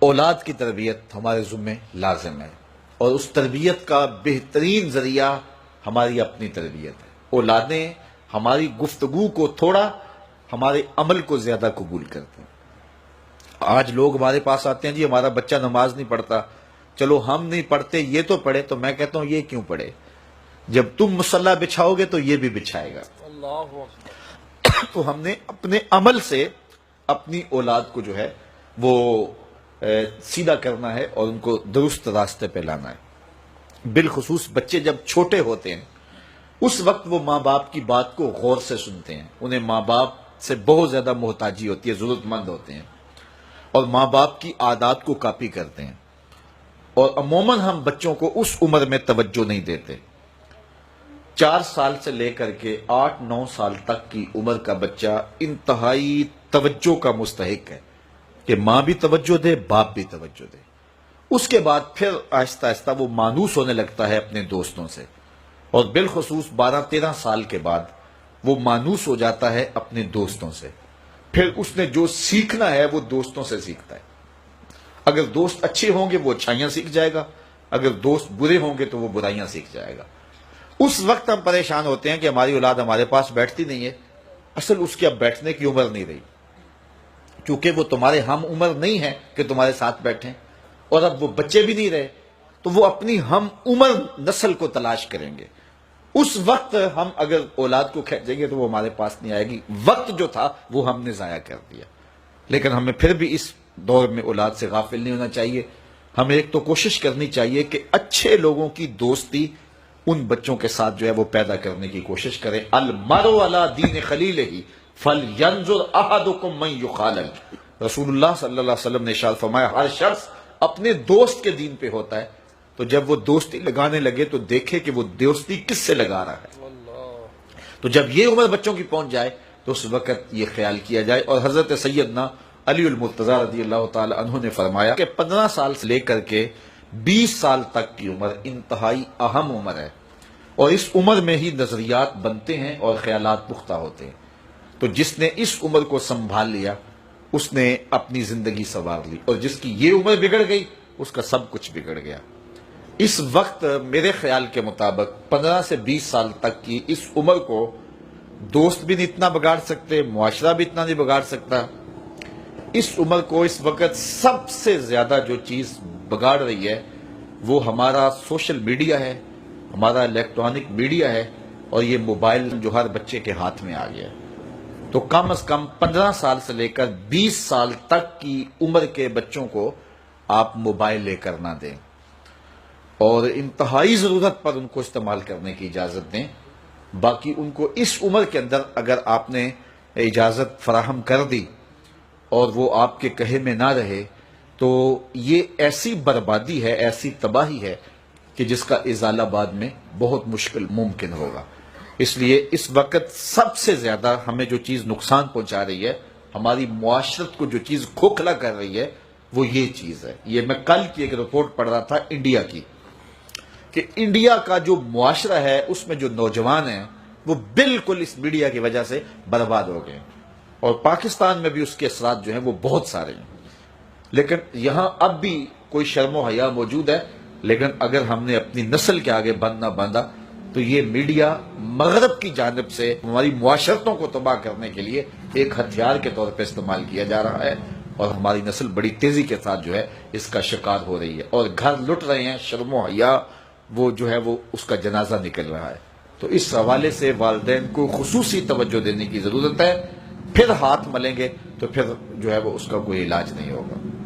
اولاد کی تربیت ہمارے ذمہ لازم ہے، اور اس تربیت کا بہترین ذریعہ ہماری اپنی تربیت ہے۔ اولادیں ہماری گفتگو کو تھوڑا، ہمارے عمل کو زیادہ قبول کرتے ہیں۔ آج لوگ ہمارے پاس آتے ہیں، جی ہمارا بچہ نماز نہیں پڑھتا، چلو ہم نہیں پڑھتے یہ تو پڑھے، تو میں کہتا ہوں یہ کیوں پڑھے؟ جب تم مصلی بچھاؤ گے تو یہ بھی بچھائے گا۔ تو ہم نے اپنے عمل سے اپنی اولاد کو جو ہے وہ سیدھا کرنا ہے اور ان کو درست راستے پہ لانا ہے۔ بالخصوص بچے جب چھوٹے ہوتے ہیں اس وقت وہ ماں باپ کی بات کو غور سے سنتے ہیں، انہیں ماں باپ سے بہت زیادہ محتاجی ہوتی ہے، ضرورت مند ہوتے ہیں، اور ماں باپ کی عادات کو کاپی کرتے ہیں۔ اور عموماً ہم بچوں کو اس عمر میں توجہ نہیں دیتے۔ 4 سال سے لے کر کے 8-9 سال تک کی عمر کا بچہ انتہائی توجہ کا مستحق ہے کہ ماں بھی توجہ دے، باپ بھی توجہ دے۔ اس کے بعد پھر آہستہ آہستہ وہ مانوس ہونے لگتا ہے اپنے دوستوں سے، اور بالخصوص 12-13 سال کے بعد وہ مانوس ہو جاتا ہے اپنے دوستوں سے۔ پھر اس نے جو سیکھنا ہے وہ دوستوں سے سیکھتا ہے۔ اگر دوست اچھے ہوں گے وہ اچھائیاں سیکھ جائے گا، اگر دوست برے ہوں گے تو وہ برائیاں سیکھ جائے گا۔ اس وقت ہم پریشان ہوتے ہیں کہ ہماری اولاد ہمارے پاس بیٹھتی نہیں ہے۔ اصل اس کی اب بیٹھنے کی عمر نہیں رہی، کیونکہ وہ تمہارے ہم عمر نہیں ہے کہ تمہارے ساتھ بیٹھیں، اور اب وہ بچے بھی نہیں رہے، تو وہ اپنی ہم عمر نسل کو تلاش کریں گے۔ اس وقت ہم اگر اولاد کو کھینچیں گے تو وہ ہمارے پاس نہیں آئے گی۔ وقت جو تھا وہ ہم نے ضائع کر دیا۔ لیکن ہمیں پھر بھی اس دور میں اولاد سے غافل نہیں ہونا چاہیے۔ ہمیں ایک تو کوشش کرنی چاہیے کہ اچھے لوگوں کی دوستی ان بچوں کے ساتھ جو ہے وہ پیدا کرنے کی کوشش کریں۔ المرء علی دین خلیلہ فلینظر احدکم من یخالل، رسول اللہ صلی اللہ علیہ وسلم نے ارشاد فرمایا ہر شخص اپنے دوست کے دین پہ ہوتا ہے، تو جب وہ دوستی لگانے لگے تو دیکھے کہ وہ دوستی کس سے لگا رہا ہے۔ تو جب یہ عمر بچوں کی پہنچ جائے تو اس وقت یہ خیال کیا جائے۔ اور حضرت سیدنا علی المرتضیٰ رضی اللہ تعالی عنہ نے فرمایا کہ 15 سال سے لے کر کے 20 سال تک کی عمر انتہائی اہم عمر ہے، اور اس عمر میں ہی نظریات بنتے ہیں اور خیالات پختہ ہوتے ہیں۔ تو جس نے اس عمر کو سنبھال لیا اس نے اپنی زندگی سنوار لی، اور جس کی یہ عمر بگڑ گئی اس کا سب کچھ بگڑ گیا۔ اس وقت میرے خیال کے مطابق 15 سے 20 سال تک کی اس عمر کو دوست بھی نہیں اتنا بگاڑ سکتے، معاشرہ بھی اتنا نہیں بگاڑ سکتا۔ اس عمر کو اس وقت سب سے زیادہ جو چیز بگاڑ رہی ہے وہ ہمارا سوشل میڈیا ہے، ہمارا الیکٹرانک میڈیا ہے، اور یہ موبائل جو ہر بچے کے ہاتھ میں آ گیا ہے۔ تو کم از کم 15 سال سے لے کر 20 سال تک کی عمر کے بچوں کو آپ موبائل لے کر نہ دیں، اور انتہائی ضرورت پر ان کو استعمال کرنے کی اجازت دیں۔ باقی ان کو اس عمر کے اندر اگر آپ نے اجازت فراہم کر دی اور وہ آپ کے کہے میں نہ رہے تو یہ ایسی بربادی ہے، ایسی تباہی ہے کہ جس کا ازالہ بعد میں بہت مشکل ممکن ہوگا۔ اس لیے اس وقت سب سے زیادہ ہمیں جو چیز نقصان پہنچا رہی ہے، ہماری معاشرت کو جو چیز کھوکھلا کر رہی ہے وہ یہ چیز ہے۔ یہ میں کل کی ایک رپورٹ پڑھ رہا تھا انڈیا کی، کہ انڈیا کا جو معاشرہ ہے اس میں جو نوجوان ہیں وہ بالکل اس میڈیا کی وجہ سے برباد ہو گئے، اور پاکستان میں بھی اس کے اثرات جو ہیں وہ بہت سارے ہیں۔ لیکن یہاں اب بھی کوئی شرم و حیا موجود ہے، لیکن اگر ہم نے اپنی نسل کے آگے بند نہ باندھا تو یہ میڈیا مغرب کی جانب سے ہماری معاشرتوں کو تباہ کرنے کے لیے ایک ہتھیار کے طور پہ استعمال کیا جا رہا ہے، اور ہماری نسل بڑی تیزی کے ساتھ جو ہے اس کا شکار ہو رہی ہے، اور گھر لٹ رہے ہیں، شرم و حیا وہ جو ہے وہ اس کا جنازہ نکل رہا ہے۔ تو اس حوالے سے والدین کو خصوصی توجہ دینے کی ضرورت ہے۔ پھر ہاتھ ملیں گے تو پھر جو ہے وہ اس کا کوئی علاج نہیں ہوگا۔